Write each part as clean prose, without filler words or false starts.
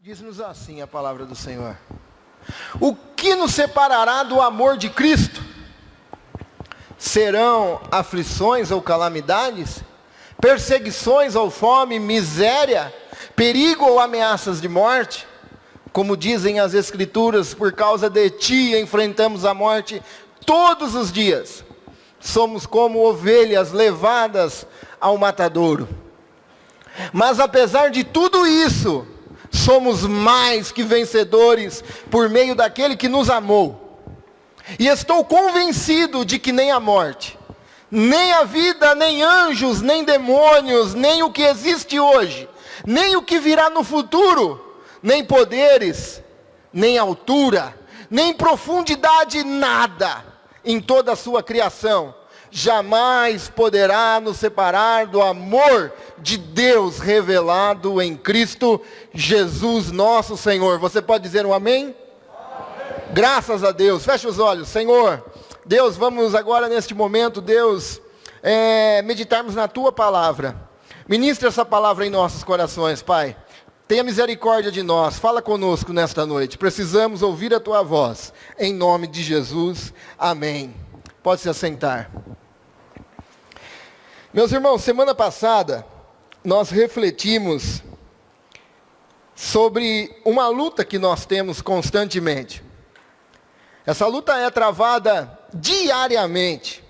Diz-nos assim a palavra do Senhor: o que nos separará do amor de Cristo? Serão aflições ou calamidades? Perseguições ou fome, miséria? Perigo ou ameaças de morte? Como dizem as Escrituras, por causa de ti enfrentamos a morte todos os dias. Somos como ovelhas levadas ao matadouro. Mas apesar de tudo isso, somos mais que vencedores por meio daquele que nos amou. E estou convencido de que nem a morte, nem a vida, nem anjos, nem demônios, nem o que existe hoje, nem o que virá no futuro, nem poderes, nem altura, nem profundidade, nada em toda a sua criação jamais poderá nos separar do amor de Deus revelado em Cristo Jesus nosso Senhor. Você pode dizer um amém? Amém. Graças a Deus. Feche os olhos. Senhor, Deus, vamos agora neste momento, Deus, meditarmos na Tua palavra. Ministra essa palavra em nossos corações, Pai. Tenha misericórdia de nós. Fala conosco nesta noite. Precisamos ouvir a Tua voz. Em nome de Jesus. Amém. Pode se assentar. Meus irmãos, semana passada, nós refletimos sobre uma luta que nós temos constantemente. Essa luta é travada diariamente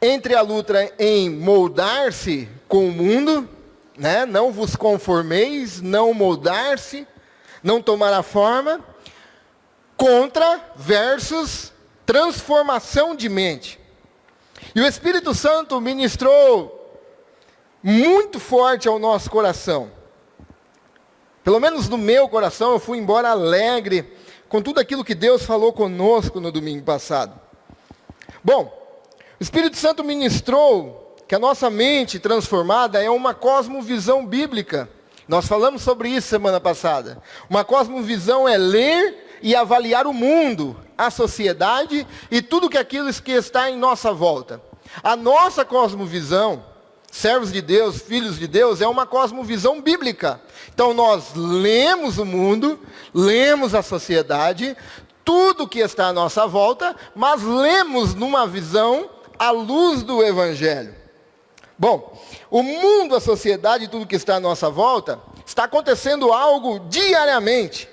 entre a luta em moldar-se com o mundo, né? Não vos conformeis, não moldar-se, não tomar a forma, contra versus transformação de mente. E o Espírito Santo ministrou muito forte ao nosso coração. Pelo menos no meu coração, eu fui embora alegre com tudo aquilo que Deus falou conosco no domingo passado. Bom, o Espírito Santo ministrou que a nossa mente transformada é uma cosmovisão bíblica. Nós falamos sobre isso semana passada. Uma cosmovisão é ler e avaliar o mundo, a sociedade e tudo aquilo que está em nossa volta. A nossa cosmovisão, servos de Deus, filhos de Deus, é uma cosmovisão bíblica. Então nós lemos o mundo, lemos a sociedade, tudo que está à nossa volta, mas lemos numa visão à luz do Evangelho. Bom, o mundo, a sociedade e tudo que está à nossa volta, está acontecendo algo diariamente.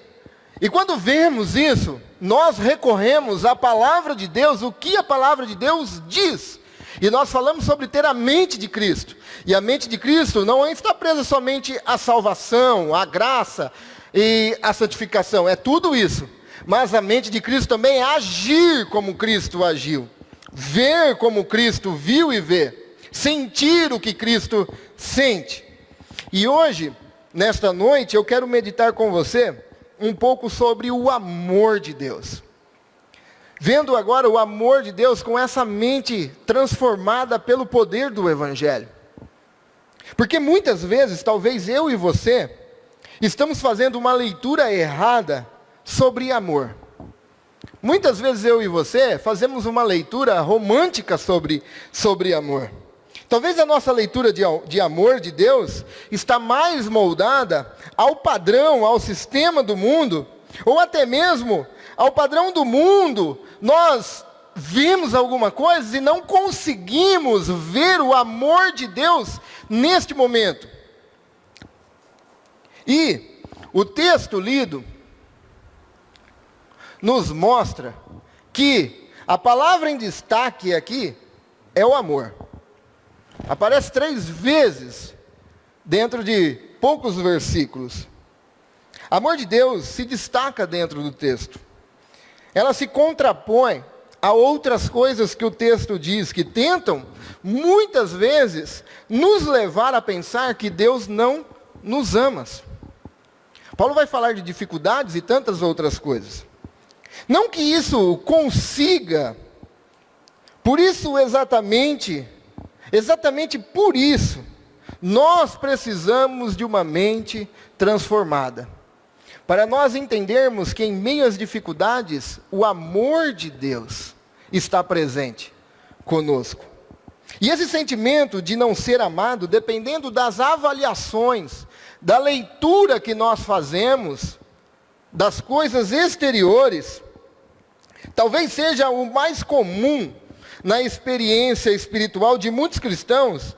E quando vemos isso, nós recorremos à palavra de Deus, o que a palavra de Deus diz. E nós falamos sobre ter a mente de Cristo. E a mente de Cristo não está presa somente à salvação, à graça e à santificação. É tudo isso. Mas a mente de Cristo também é agir como Cristo agiu. Ver como Cristo viu e vê. Sentir o que Cristo sente. E hoje, nesta noite, eu quero meditar com você um pouco sobre o amor de Deus. Vendo agora o amor de Deus com essa mente transformada pelo poder do Evangelho. Porque muitas vezes, talvez eu e você, estamos fazendo uma leitura errada sobre amor. Muitas vezes eu e você fazemos uma leitura romântica sobre amor. Talvez a nossa leitura de amor de Deus está mais moldada ao padrão, ao sistema do mundo, ou até mesmo ao padrão do mundo. Nós vimos alguma coisa e não conseguimos ver o amor de Deus neste momento. E o texto lido nos mostra que a palavra em destaque aqui é o amor. Aparece 3 vezes dentro de poucos versículos. Amor de Deus se destaca dentro do texto. Ela se contrapõe a outras coisas que o texto diz, que tentam, muitas vezes, nos levar a pensar que Deus não nos ama. Paulo vai falar de dificuldades e tantas outras coisas. Não que isso consiga, por isso exatamente por isso, nós precisamos de uma mente transformada. Para nós entendermos que em meio às dificuldades, o amor de Deus está presente conosco. E esse sentimento de não ser amado, dependendo das avaliações, da leitura que nós fazemos, das coisas exteriores, talvez seja o mais comum na experiência espiritual de muitos cristãos,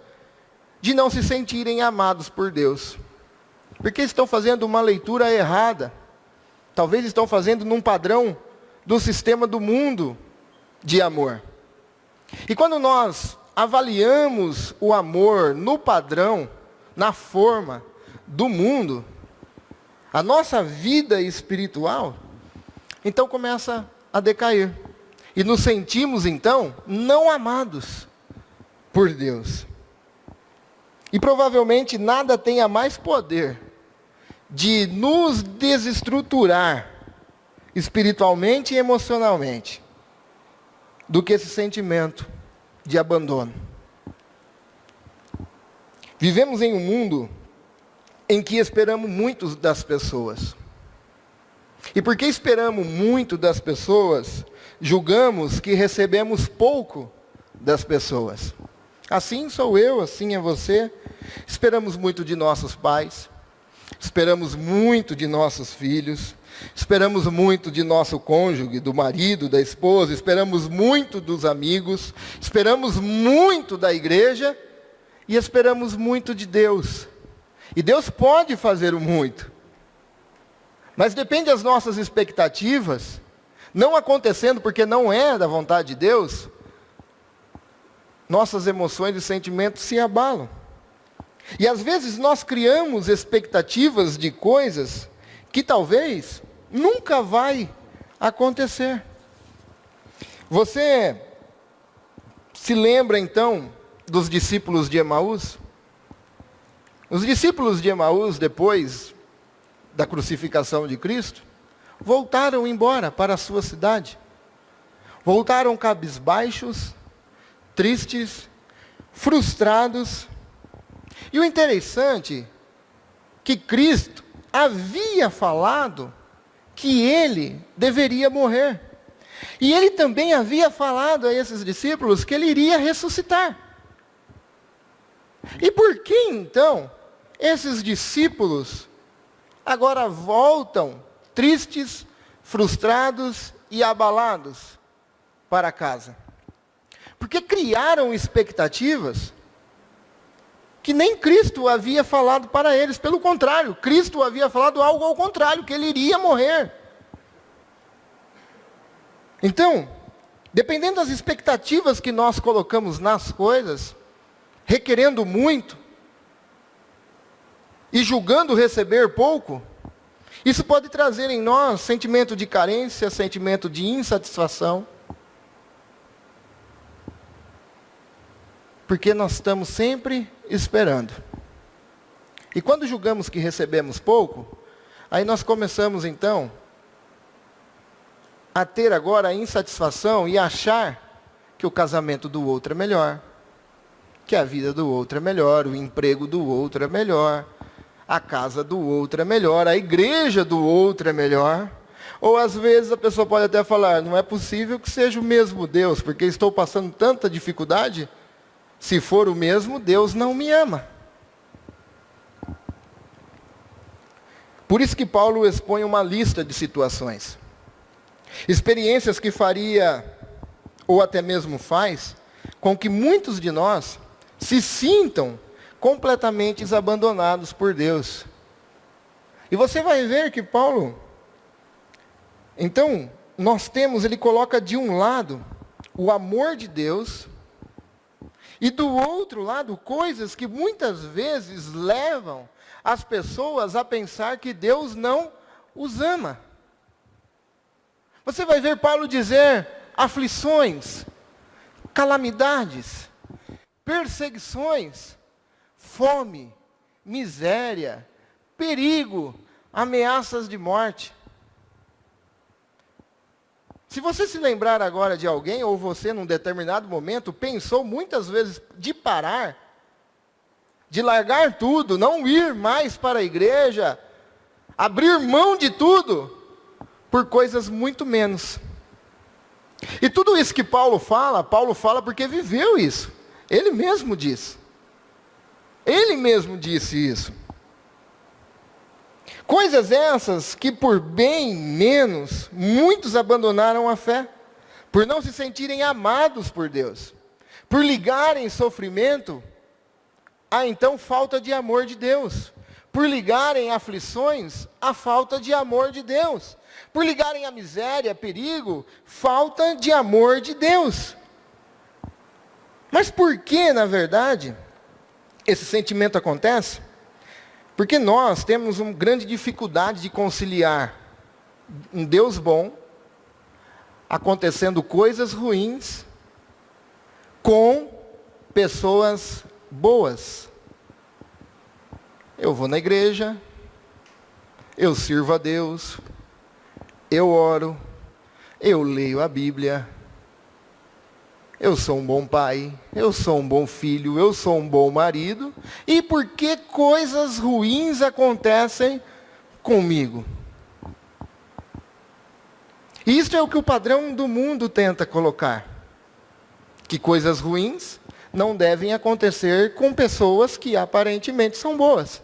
de não se sentirem amados por Deus. Porque estão fazendo uma leitura errada. Talvez estão fazendo num padrão do sistema do mundo de amor. E quando nós avaliamos o amor no padrão, na forma do mundo, a nossa vida espiritual, então começa a decair. E nos sentimos, então, não amados por Deus. E provavelmente nada tenha mais poder de nos desestruturar espiritualmente e emocionalmente do que esse sentimento de abandono. Vivemos em um mundo em que esperamos muito das pessoas. E porque esperamos muito das pessoas, julgamos que recebemos pouco das pessoas. Assim sou eu, assim é você. Esperamos muito de nossos pais, esperamos muito de nossos filhos, esperamos muito de nosso cônjuge, do marido, da esposa, esperamos muito dos amigos, esperamos muito da igreja e esperamos muito de Deus. E Deus pode fazer o muito. Mas depende das nossas expectativas, não acontecendo porque não é da vontade de Deus, nossas emoções e sentimentos se abalam. E às vezes nós criamos expectativas de coisas que talvez nunca vai acontecer. Você se lembra então dos discípulos de Emaús? Os discípulos de Emaús, depois da crucificação de Cristo, voltaram embora para a sua cidade. Voltaram cabisbaixos, tristes, frustrados. E o interessante, que Cristo havia falado que ele deveria morrer. E ele também havia falado a esses discípulos que ele iria ressuscitar. E por que então esses discípulos agora voltam tristes, frustrados e abalados para casa? Porque criaram expectativas que nem Cristo havia falado para eles. Pelo contrário, Cristo havia falado algo ao contrário, que ele iria morrer. Então, dependendo das expectativas que nós colocamos nas coisas, requerendo muito e julgando receber pouco, isso pode trazer em nós sentimento de carência, sentimento de insatisfação. Porque nós estamos sempre esperando. E quando julgamos que recebemos pouco, aí nós começamos então a ter agora a insatisfação e achar que o casamento do outro é melhor, que a vida do outro é melhor, o emprego do outro é melhor, a casa do outro é melhor, a igreja do outro é melhor. Ou às vezes a pessoa pode até falar, não é possível que seja o mesmo Deus, porque estou passando tanta dificuldade. Se for o mesmo, Deus não me ama. Por isso que Paulo expõe uma lista de situações. Experiências que faria, ou até mesmo faz, com que muitos de nós se sintam completamente abandonados por Deus. E você vai ver que Paulo, então, ele coloca de um lado o amor de Deus, e do outro lado, coisas que muitas vezes levam as pessoas a pensar que Deus não os ama. Você vai ver Paulo dizer aflições, calamidades, perseguições, fome, miséria, perigo, ameaças de morte. Se você se lembrar agora de alguém, ou você num determinado momento, pensou muitas vezes de parar, de largar tudo, não ir mais para a igreja, abrir mão de tudo, por coisas muito menos. E tudo isso que Paulo fala porque viveu isso. Ele mesmo disse. Ele mesmo disse isso. Coisas essas que por bem menos, muitos abandonaram a fé, por não se sentirem amados por Deus, por ligarem sofrimento a então falta de amor de Deus, por ligarem aflições à falta de amor de Deus, por ligarem a miséria, perigo, falta de amor de Deus. Mas por que, na verdade, esse sentimento acontece? Porque nós temos uma grande dificuldade de conciliar um Deus bom, acontecendo coisas ruins, com pessoas boas. Eu vou na igreja, eu sirvo a Deus, eu oro, eu leio a Bíblia, eu sou um bom pai, eu sou um bom filho, eu sou um bom marido. E por que coisas ruins acontecem comigo? Isto é o que o padrão do mundo tenta colocar. Que coisas ruins não devem acontecer com pessoas que aparentemente são boas.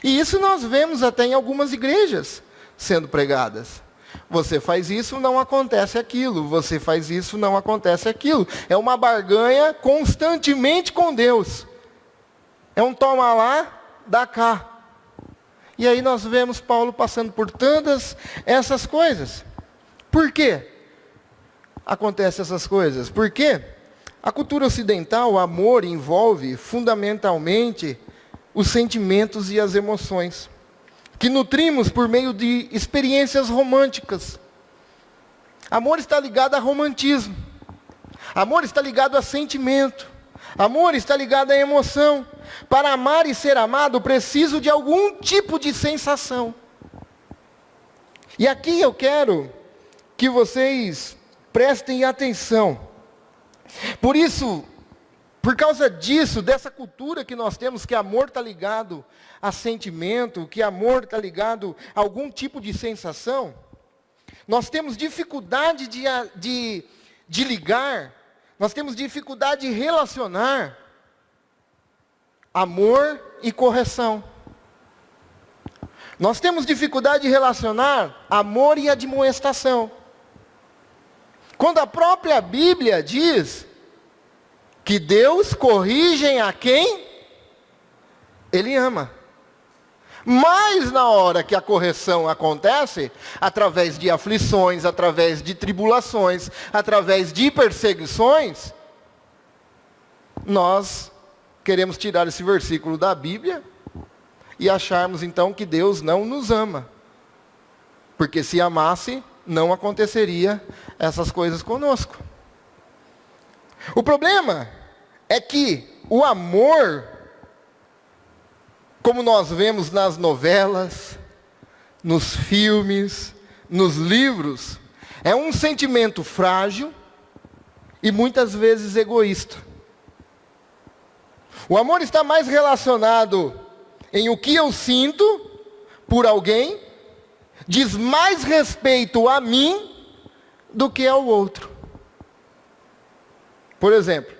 E isso nós vemos até em algumas igrejas sendo pregadas. Você faz isso, não acontece aquilo. Você faz isso, não acontece aquilo. É uma barganha constantemente com Deus. É um toma lá, dá cá. E aí nós vemos Paulo passando por todas essas coisas. Por quê acontecem essas coisas? Porque a cultura ocidental, o amor envolve fundamentalmente os sentimentos e as emoções, que nutrimos por meio de experiências românticas. Amor está ligado a romantismo. Amor está ligado a sentimento. Amor está ligado a emoção. Para amar e ser amado, preciso de algum tipo de sensação. E aqui eu quero que vocês prestem atenção. Por isso, por causa disso, dessa cultura que nós temos, que amor está ligado a sentimento, que amor está ligado a algum tipo de sensação, nós temos dificuldade de ligar, nós temos dificuldade de relacionar amor e correção. Nós temos dificuldade de relacionar amor e admoestação. Quando a própria Bíblia diz que Deus corrige a quem Ele ama. Mas na hora que a correção acontece, através de aflições, através de tribulações, através de perseguições, nós queremos tirar esse versículo da Bíblia e acharmos então que Deus não nos ama. Porque se amasse, não aconteceria essas coisas conosco. O problema é que o amor, como nós vemos nas novelas, nos filmes, nos livros, é um sentimento frágil e muitas vezes egoísta. O amor está mais relacionado em o que eu sinto por alguém, diz mais respeito a mim do que ao outro. Por exemplo,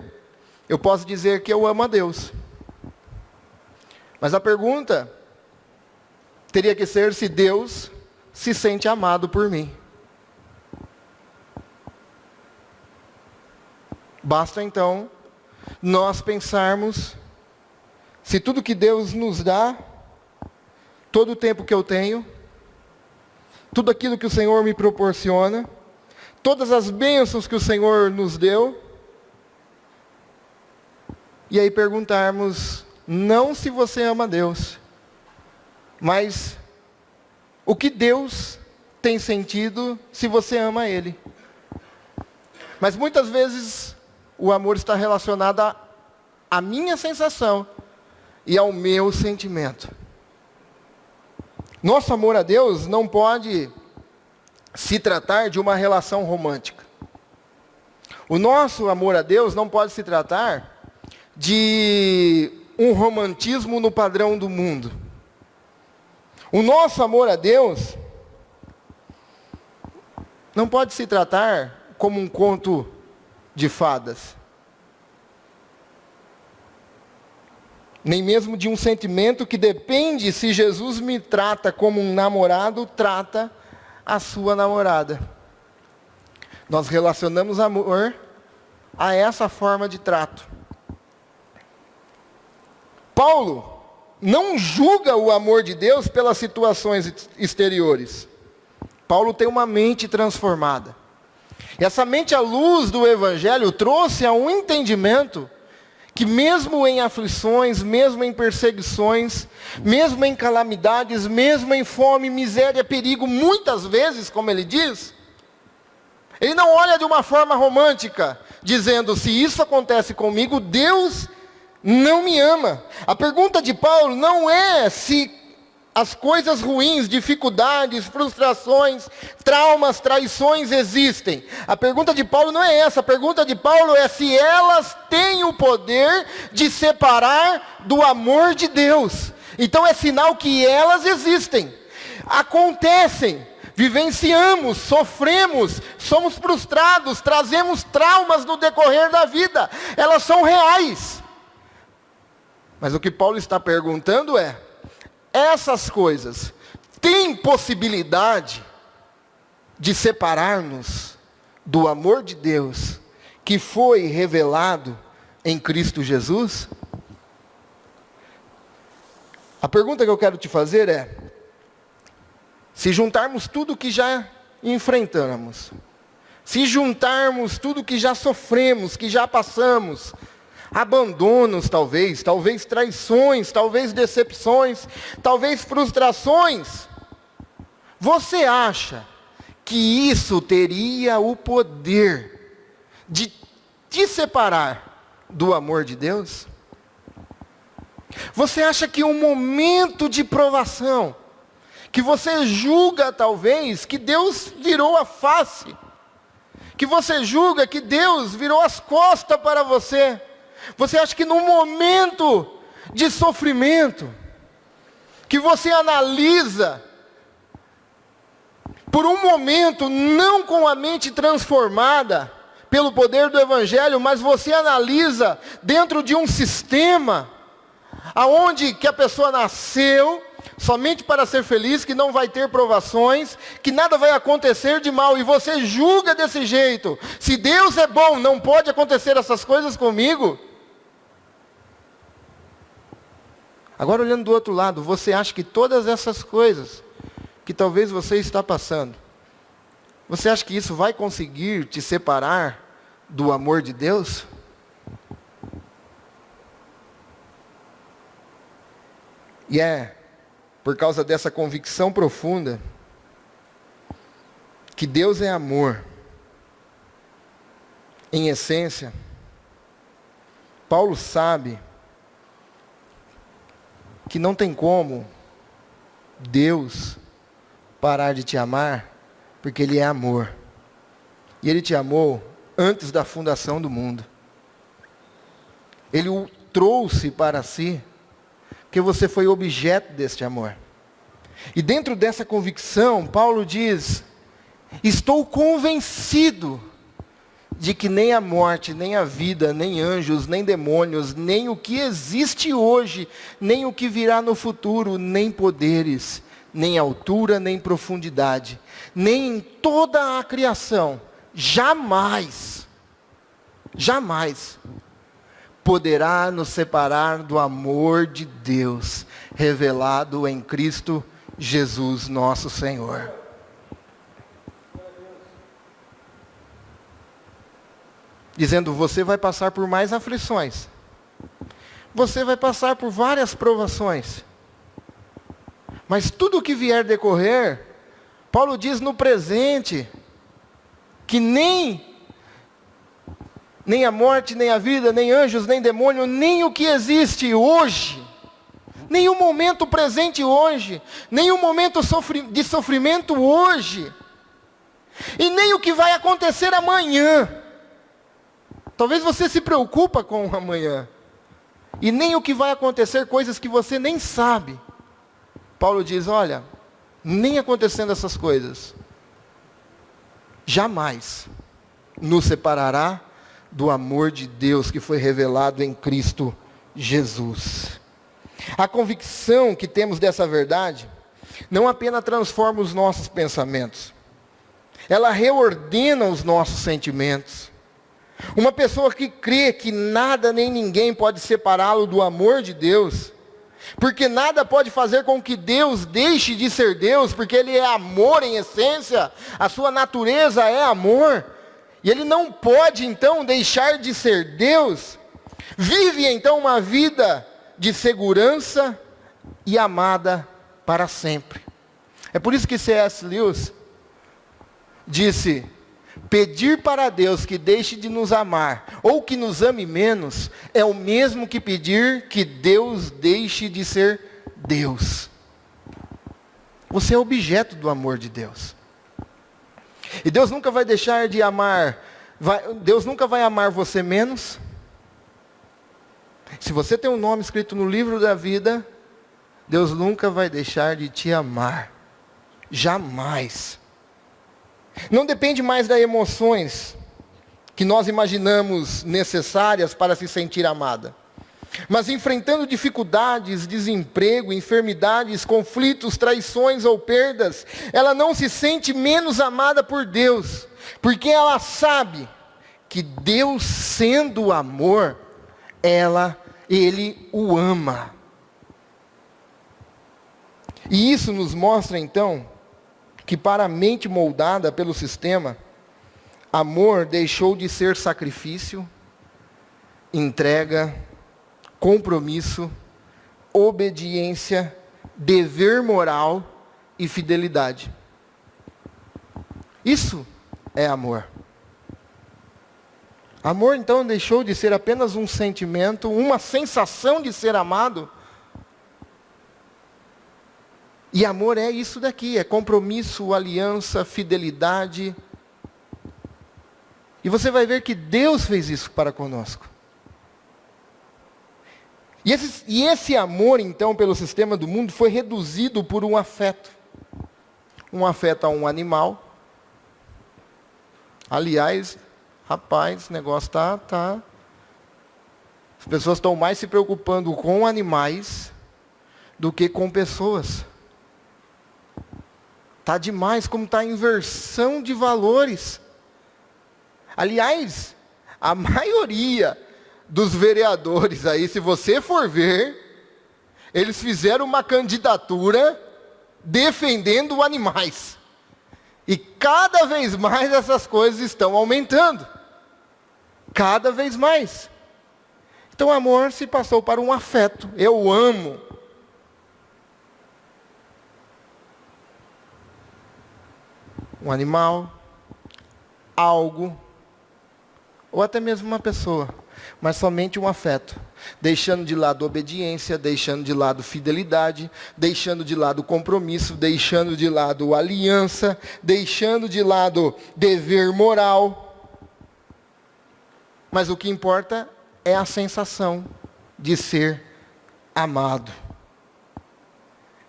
eu posso dizer que eu amo a Deus. Mas a pergunta teria que ser se Deus se sente amado por mim. Basta então nós pensarmos se tudo que Deus nos dá, todo o tempo que eu tenho, tudo aquilo que o Senhor me proporciona, todas as bênçãos que o Senhor nos deu, e aí perguntarmos, não se você ama Deus, mas o que Deus tem sentido se você ama Ele. Mas muitas vezes o amor está relacionado à minha sensação e ao meu sentimento. Nosso amor a Deus não pode se tratar de uma relação romântica. O nosso amor a Deus não pode se tratar de um romantismo no padrão do mundo. O nosso amor a Deus não pode se tratar como um conto de fadas. nem mesmo de um sentimento que depende se Jesus me trata como um namorado, trata a sua namorada. Nós relacionamos amor a essa forma de trato. Paulo não julga o amor de Deus pelas situações exteriores. Paulo tem uma mente transformada. E essa mente à luz do Evangelho trouxe a um entendimento que mesmo em aflições, mesmo em perseguições, mesmo em calamidades, mesmo em fome, miséria, perigo, muitas vezes, como ele diz, ele não olha de uma forma romântica, dizendo, se isso acontece comigo, Deus não me ama. A pergunta de Paulo não é se as coisas ruins, dificuldades, frustrações, traumas, traições existem. A pergunta de Paulo não é essa. A pergunta de Paulo é se elas têm o poder de separar do amor de Deus. Então é sinal que elas existem. Acontecem. Vivenciamos, sofremos, somos frustrados, trazemos traumas no decorrer da vida. Elas são reais. Mas o que Paulo está perguntando é, essas coisas têm possibilidade de separar-nos do amor de Deus que foi revelado em Cristo Jesus? A pergunta que eu quero te fazer é, se juntarmos tudo que já enfrentamos, se juntarmos tudo que já sofremos, que já passamos, abandonos talvez traições, talvez decepções, talvez frustrações, você acha que isso teria o poder de te separar do amor de Deus? Você acha que um momento de provação, que você julga talvez que Deus virou a face, que você julga que Deus virou as costas para você, você acha que num momento de sofrimento, que você analisa, por um momento, não com a mente transformada pelo poder do Evangelho, mas você analisa dentro de um sistema, aonde que a pessoa nasceu, somente para ser feliz, que não vai ter provações, que nada vai acontecer de mal, e você julga desse jeito, se Deus é bom, não pode acontecer essas coisas comigo? Agora olhando do outro lado, você acha que todas essas coisas que talvez você está passando, você acha que isso vai conseguir te separar do amor de Deus? E é por causa dessa convicção profunda, que Deus é amor, em essência, Paulo sabe que não tem como Deus parar de te amar, porque Ele é amor. E Ele te amou antes da fundação do mundo. Ele o trouxe para si, porque você foi objeto deste amor. E dentro dessa convicção, Paulo diz, estou convencido de que nem a morte, nem a vida, nem anjos, nem demônios, nem o que existe hoje, nem o que virá no futuro, nem poderes, nem altura, nem profundidade, nem em toda a criação, jamais poderá nos separar do amor de Deus, revelado em Cristo Jesus, nosso Senhor. Dizendo, você vai passar por mais aflições. Você vai passar por várias provações. Mas tudo que vier decorrer, Paulo diz no presente, que nem a morte, nem a vida, nem anjos, nem demônio, nem o que existe hoje, nem o momento presente hoje, nem o momento de sofrimento hoje, e nem o que vai acontecer amanhã. Talvez você se preocupa com o amanhã. E nem o que vai acontecer, coisas que você nem sabe. Paulo diz, olha, nem acontecendo essas coisas, jamais nos separará do amor de Deus que foi revelado em Cristo Jesus. A convicção que temos dessa verdade não apenas transforma os nossos pensamentos, ela reordena os nossos sentimentos. Uma pessoa que crê que nada nem ninguém pode separá-lo do amor de Deus, porque nada pode fazer com que Deus deixe de ser Deus, porque Ele é amor em essência, a sua natureza é amor, e Ele não pode então deixar de ser Deus, vive então uma vida de segurança e amada para sempre. É por isso que C.S. Lewis disse: pedir para Deus que deixe de nos amar, ou que nos ame menos, é o mesmo que pedir que Deus deixe de ser Deus. Você é objeto do amor de Deus. E Deus nunca vai deixar de amar, Deus nunca vai amar você menos. Se você tem um nome escrito no livro da vida, Deus nunca vai deixar de te amar. Jamais. Não depende mais das emoções que nós imaginamos necessárias para se sentir amada. Mas enfrentando dificuldades, desemprego, enfermidades, conflitos, traições ou perdas, ela não se sente menos amada por Deus, porque ela sabe que Deus, sendo amor, Ele o ama. E isso nos mostra então que para a mente moldada pelo sistema, amor deixou de ser sacrifício, entrega, compromisso, obediência, dever moral e fidelidade. Isso é amor. Amor então deixou de ser apenas um sentimento, uma sensação de ser amado. E amor é isso daqui, é compromisso, aliança, fidelidade. E você vai ver que Deus fez isso para conosco. E esse amor, então, pelo sistema do mundo, foi reduzido por um afeto. Um afeto a um animal. Aliás, rapaz, o negócio tá. As pessoas estão mais se preocupando com animais do que com pessoas. Está demais, como está a inversão de valores. Aliás, a maioria dos vereadores aí, se você for ver, eles fizeram uma candidatura defendendo animais. E cada vez mais essas coisas estão aumentando. Cada vez mais. Então o amor se passou para um afeto. Eu amo. Um animal, algo, ou até mesmo uma pessoa, mas somente um afeto, deixando de lado obediência, deixando de lado fidelidade, deixando de lado compromisso, deixando de lado aliança, deixando de lado dever moral. Mas o que importa é a sensação de ser amado.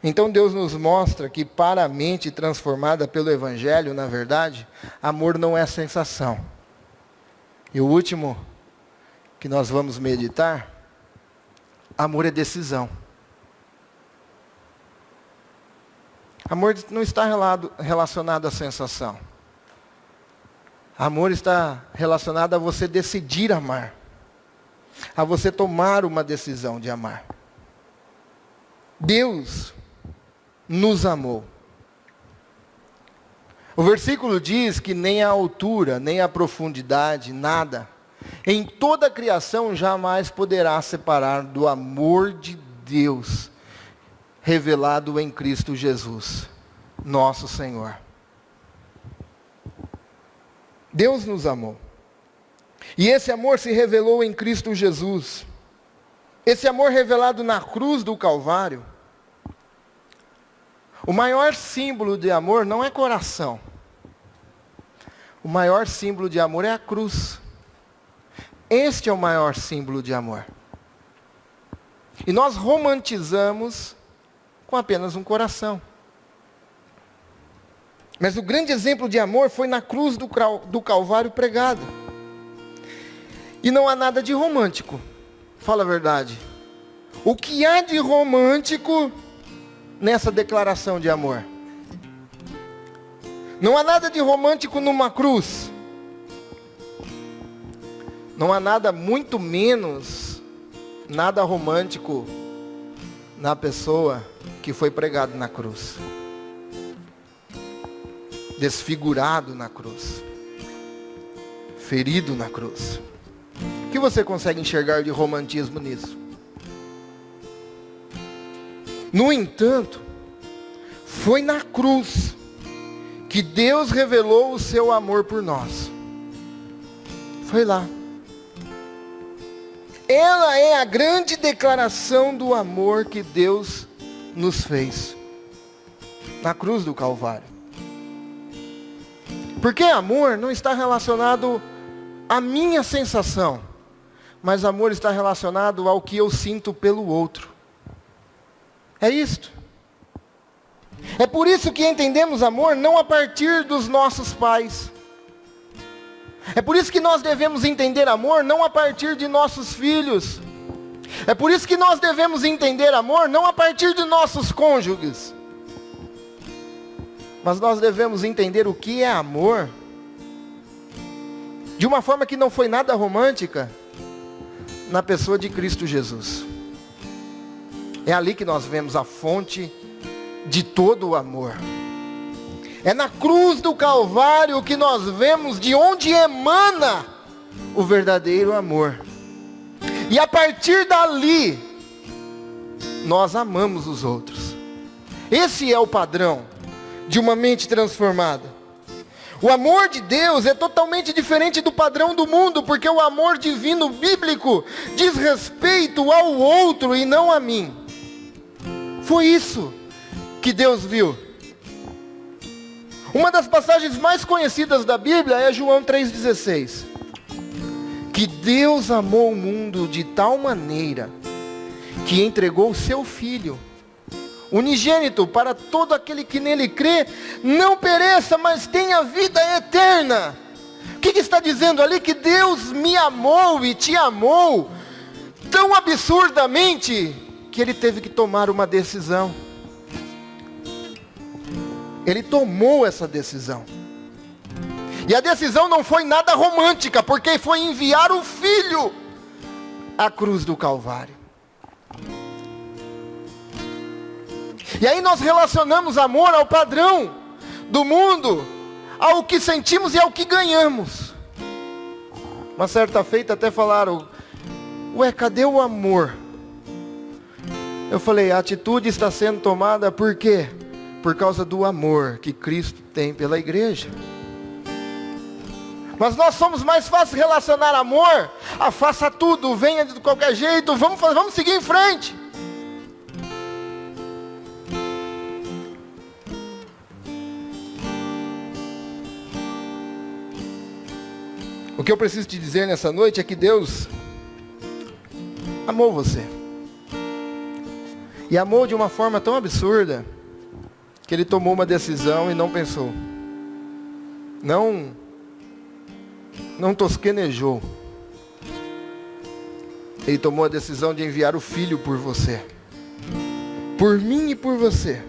Então Deus nos mostra que para a mente transformada pelo Evangelho, na verdade, amor não é sensação. E o último que nós vamos meditar, amor é decisão. Amor não está relacionado à sensação. Amor está relacionado a você decidir amar. A você tomar uma decisão de amar. Deus nos amou. O versículo diz que nem a altura, nem a profundidade, nada, em toda a criação jamais poderá separar do amor de Deus, revelado em Cristo Jesus, nosso Senhor. Deus nos amou. E esse amor se revelou em Cristo Jesus. Esse amor revelado na cruz do Calvário. O maior símbolo de amor não é coração. O maior símbolo de amor é a cruz. Este é o maior símbolo de amor. E nós romantizamos com apenas um coração. Mas o grande exemplo de amor foi na cruz do Calvário pregado. E não há nada de romântico. Fala a verdade. O que há de romântico nessa declaração de amor? Não há nada de romântico numa cruz. Não há nada, muito menos, nada romântico na pessoa que foi pregado na cruz. Desfigurado na cruz. Ferido na cruz. O que você consegue enxergar de romantismo nisso? No entanto, foi na cruz que Deus revelou o seu amor por nós. Foi lá. Ela é a grande declaração do amor que Deus nos fez. Na cruz do Calvário. Porque amor não está relacionado à minha sensação. Mas amor está relacionado ao que eu sinto pelo outro. É isto. É por isso que entendemos amor não a partir dos nossos pais. É por isso que nós devemos entender amor não a partir de nossos filhos. É por isso que nós devemos entender amor não a partir de nossos cônjuges. Mas nós devemos entender o que é amor de uma forma que não foi nada romântica na pessoa de Cristo Jesus. É ali que nós vemos a fonte de todo o amor. É na cruz do Calvário que nós vemos de onde emana o verdadeiro amor. E a partir dali, nós amamos os outros. Esse é o padrão de uma mente transformada. O amor de Deus é totalmente diferente do padrão do mundo, porque o amor divino bíblico diz respeito ao outro e não a mim. Foi isso que Deus viu. Uma das passagens mais conhecidas da Bíblia é João 3,16. Que Deus amou o mundo de tal maneira que entregou o seu Filho unigênito para todo aquele que nele crê, não pereça, mas tenha vida eterna. O que está dizendo ali? Que Deus me amou e te amou tão absurdamente que Ele teve que tomar uma decisão. Ele tomou essa decisão. E a decisão não foi nada romântica, porque foi enviar o Filho à cruz do Calvário. E aí nós relacionamos amor ao padrão do mundo, ao que sentimos e ao que ganhamos. Uma certa feita até falaram: ué, cadê o amor? Eu falei, a atitude está sendo tomada por quê? Por causa do amor que Cristo tem pela igreja. Mas nós somos mais fácil relacionar amor a faça tudo, venha de qualquer jeito, vamos seguir em frente. O que eu preciso te dizer nessa noite é que Deus amou você. E amou de uma forma tão absurda que Ele tomou uma decisão e não pensou. Não tosquenejou. Ele tomou a decisão de enviar o Filho por você. Por mim e por você.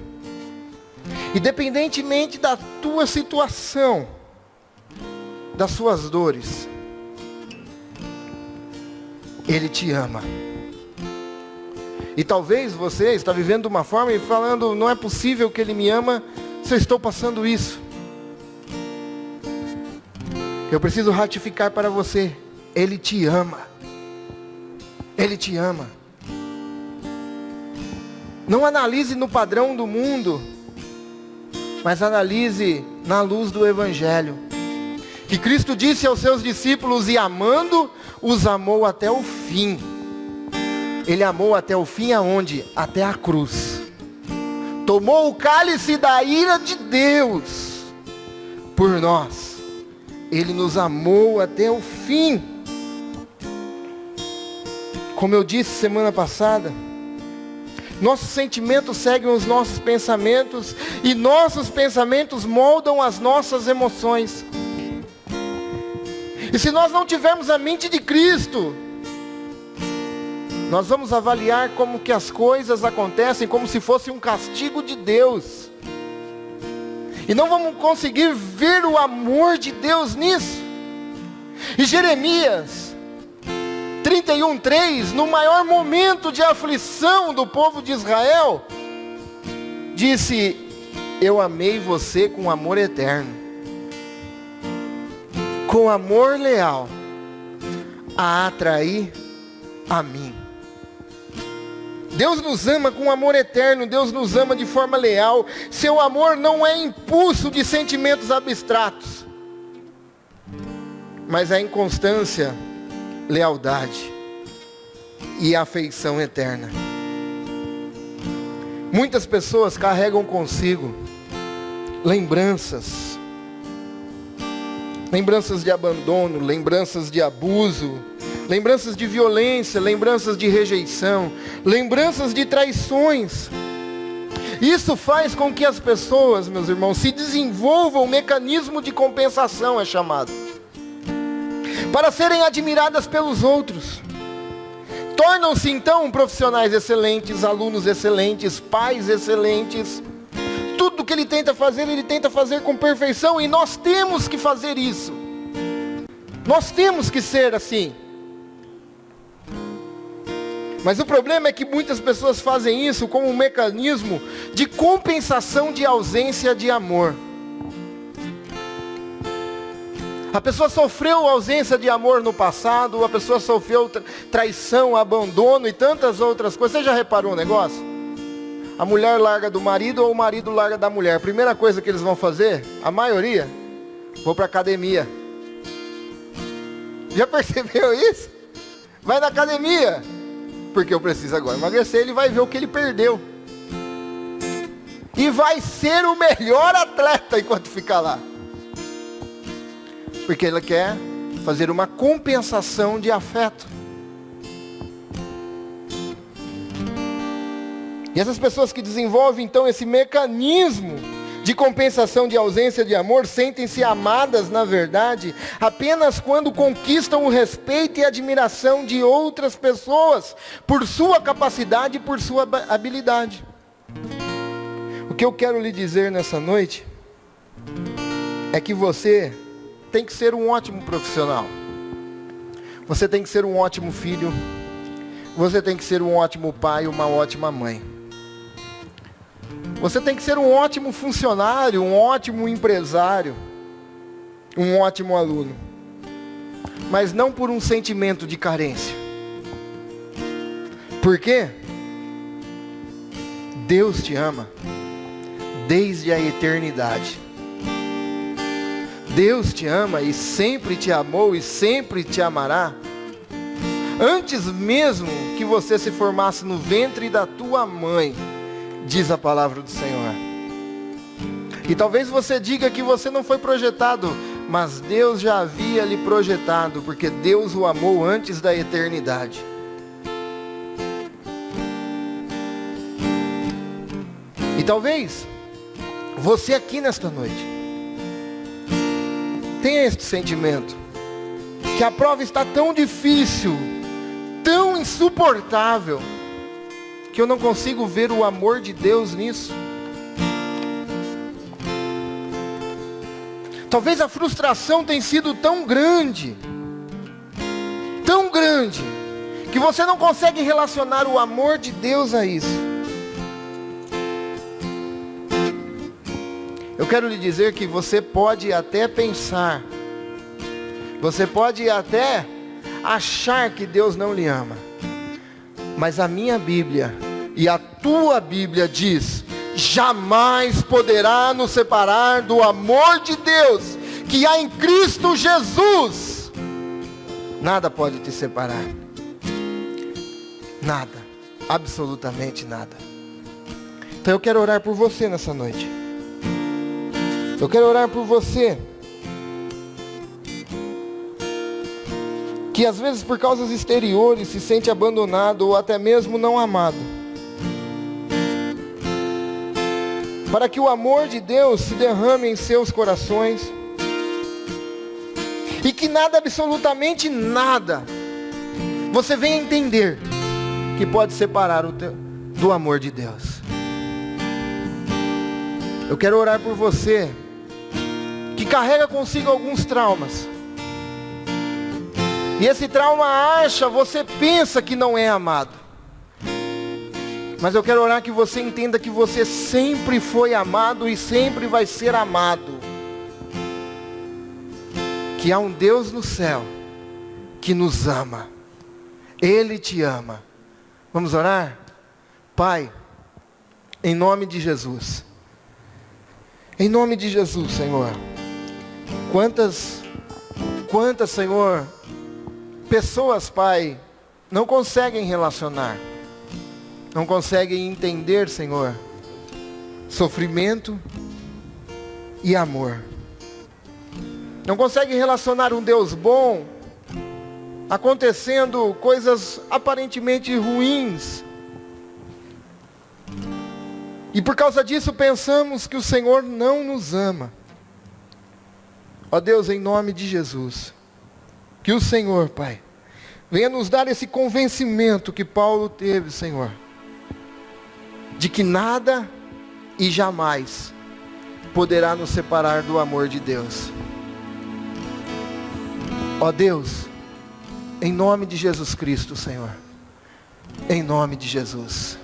Independentemente da tua situação, das suas dores, Ele te ama. E talvez você está vivendo de uma forma e falando, não é possível que Ele me ama se eu estou passando isso. Eu preciso ratificar para você, Ele te ama. Ele te ama. Não analise no padrão do mundo, mas analise na luz do Evangelho. Que Cristo disse aos seus discípulos, e amando, os amou até o fim. Ele amou até o fim aonde? Até a cruz. Tomou o cálice da ira de Deus por nós. Ele nos amou até o fim. Como eu disse semana passada, nossos sentimentos seguem os nossos pensamentos, e nossos pensamentos moldam as nossas emoções. E se nós não tivermos a mente de Cristo, Nós vamos avaliar como que as coisas acontecem como se fosse um castigo de Deus. E não vamos conseguir ver o amor de Deus nisso. E Jeremias 31:3, no maior momento de aflição do povo de Israel, disse: eu amei você com amor eterno, com amor leal, a atrair a mim. Deus nos ama com amor eterno, Deus nos ama de forma leal. Seu amor não é impulso de sentimentos abstratos, mas é inconstância, lealdade e afeição eterna. Muitas pessoas carregam consigo lembranças de abandono, lembranças de abuso, lembranças de violência, lembranças de rejeição, lembranças de traições. Isso faz com que as pessoas, meus irmãos, se desenvolvam um mecanismo de compensação, é chamado, para serem admiradas pelos outros. Tornam-se então profissionais excelentes, alunos excelentes, pais excelentes. Tudo que ele tenta fazer com perfeição, e nós temos que fazer isso. Nós temos que ser assim. Mas o problema é que muitas pessoas fazem isso como um mecanismo de compensação de ausência de amor. A pessoa sofreu ausência de amor no passado, a pessoa sofreu traição, abandono e tantas outras coisas. Você já reparou um negócio? A mulher larga do marido ou o marido larga da mulher. A primeira coisa que eles vão fazer, a maioria, vou para academia. Já percebeu isso? Vai na academia. Porque eu preciso agora emagrecer, ele vai ver o que ele perdeu. E vai ser o melhor atleta enquanto ficar lá. Porque ele quer fazer uma compensação de afeto. E essas pessoas que desenvolvem então esse mecanismo de compensação de ausência de amor, sentem-se amadas, na verdade, apenas quando conquistam o respeito e admiração de outras pessoas, por sua capacidade e por sua habilidade. O que eu quero lhe dizer nessa noite, é que você tem que ser um ótimo profissional. Você tem que ser um ótimo filho. Você tem que ser um ótimo pai, uma ótima mãe. Você tem que ser um ótimo funcionário, um ótimo empresário, um ótimo aluno. Mas não por um sentimento de carência. Por quê? Deus te ama desde a eternidade. Deus te ama e sempre te amou e sempre te amará. Antes mesmo que você se formasse no ventre da tua mãe, diz a palavra do Senhor. E talvez você diga que você não foi projetado, mas Deus já havia lhe projetado, porque Deus o amou antes da eternidade. E talvez você aqui nesta noite tenha este sentimento, que a prova está tão difícil, tão insuportável, que eu não consigo ver o amor de Deus nisso. Talvez a frustração tenha sido tão grande, que você não consegue relacionar o amor de Deus a isso. Eu quero lhe dizer que você pode até pensar, você pode até achar que Deus não lhe ama, mas a minha Bíblia e a tua Bíblia diz: jamais poderá nos separar do amor de Deus que há em Cristo Jesus. Nada pode te separar. Nada. Absolutamente nada. Então eu quero orar por você nessa noite. Eu quero orar por você que às vezes por causas exteriores se sente abandonado ou até mesmo não amado. Para que o amor de Deus se derrame em seus corações. E que nada, absolutamente nada, você venha entender que pode separar do amor de Deus. Eu quero orar por você que carrega consigo alguns traumas. E esse trauma você pensa que não é amado. Mas eu quero orar que você entenda que você sempre foi amado e sempre vai ser amado. Que há um Deus no céu que nos ama. Ele te ama. Vamos orar? Pai, em nome de Jesus. Em nome de Jesus, Senhor. Quantas, Senhor, pessoas, Pai, não conseguem relacionar. Não conseguem entender, Senhor, sofrimento e amor. Não conseguem relacionar um Deus bom, acontecendo coisas aparentemente ruins. E por causa disso pensamos que o Senhor não nos ama. Ó Deus, em nome de Jesus, que o Senhor, Pai, venha nos dar esse convencimento que Paulo teve, Senhor, de que nada e jamais poderá nos separar do amor de Deus. Ó Deus, em nome de Jesus Cristo, Senhor, em nome de Jesus.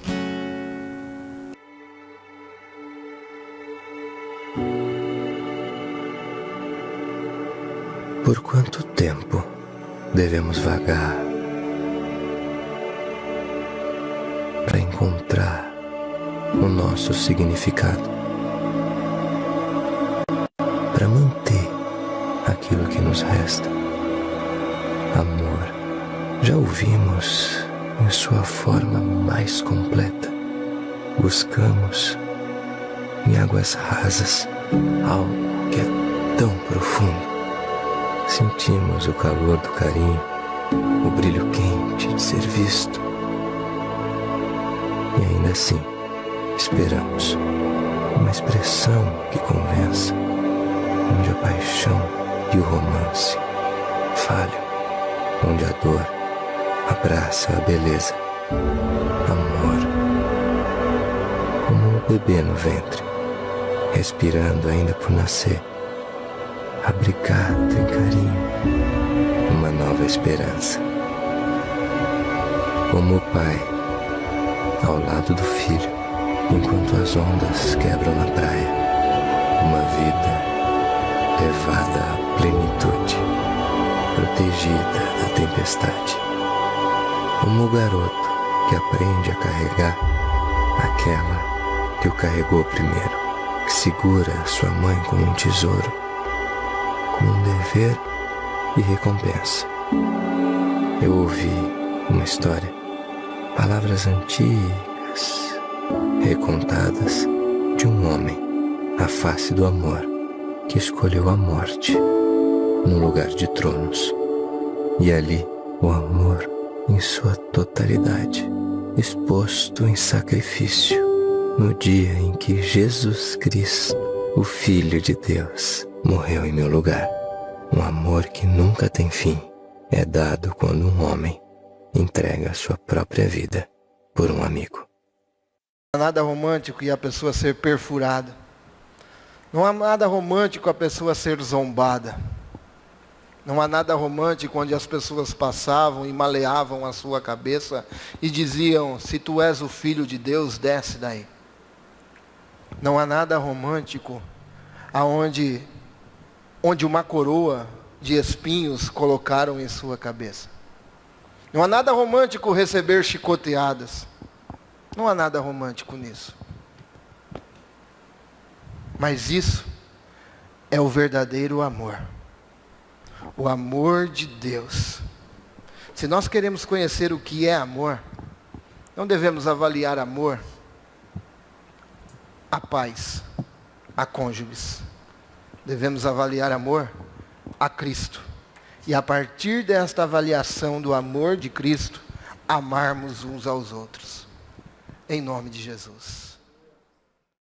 Por quanto tempo devemos vagar para encontrar o nosso significado, para manter aquilo que nos resta? Amor, já ouvimos em sua forma mais completa. Buscamos em águas rasas algo que é tão profundo. Sentimos o calor do carinho, o brilho quente de ser visto. E ainda assim, esperamos uma expressão que convença, onde a paixão e o romance falham, onde a dor abraça a beleza. Amor, como um bebê no ventre, respirando ainda por nascer, abrigado em carinho, uma nova esperança. Como o pai, ao lado do filho, enquanto as ondas quebram na praia, uma vida levada à plenitude, protegida da tempestade. Como o garoto que aprende a carregar aquela que o carregou primeiro, que segura sua mãe como um tesouro, como um dever e recompensa. Eu ouvi uma história, palavras antigas, recontadas, de um homem, à face do amor, que escolheu a morte no lugar de tronos. E ali o amor em sua totalidade, exposto em sacrifício, no dia em que Jesus Cristo, o Filho de Deus, morreu em meu lugar. Um amor que nunca tem fim é dado quando um homem entrega a sua própria vida por um amigo. Não há nada romântico e a pessoa ser perfurada. Não há nada romântico a pessoa ser zombada. Não há nada romântico onde as pessoas passavam e maleavam a sua cabeça e diziam: se tu és o Filho de Deus, desce daí. Não há nada romântico onde uma coroa de espinhos colocaram em sua cabeça. Não há nada romântico receber chicoteadas. Não há nada romântico nisso. Mas isso é o verdadeiro amor. O amor de Deus. Se nós queremos conhecer o que é amor, não devemos avaliar amor a pais, a cônjuges. Devemos avaliar amor a Cristo. E a partir desta avaliação do amor de Cristo, amarmos uns aos outros. Em nome de Jesus.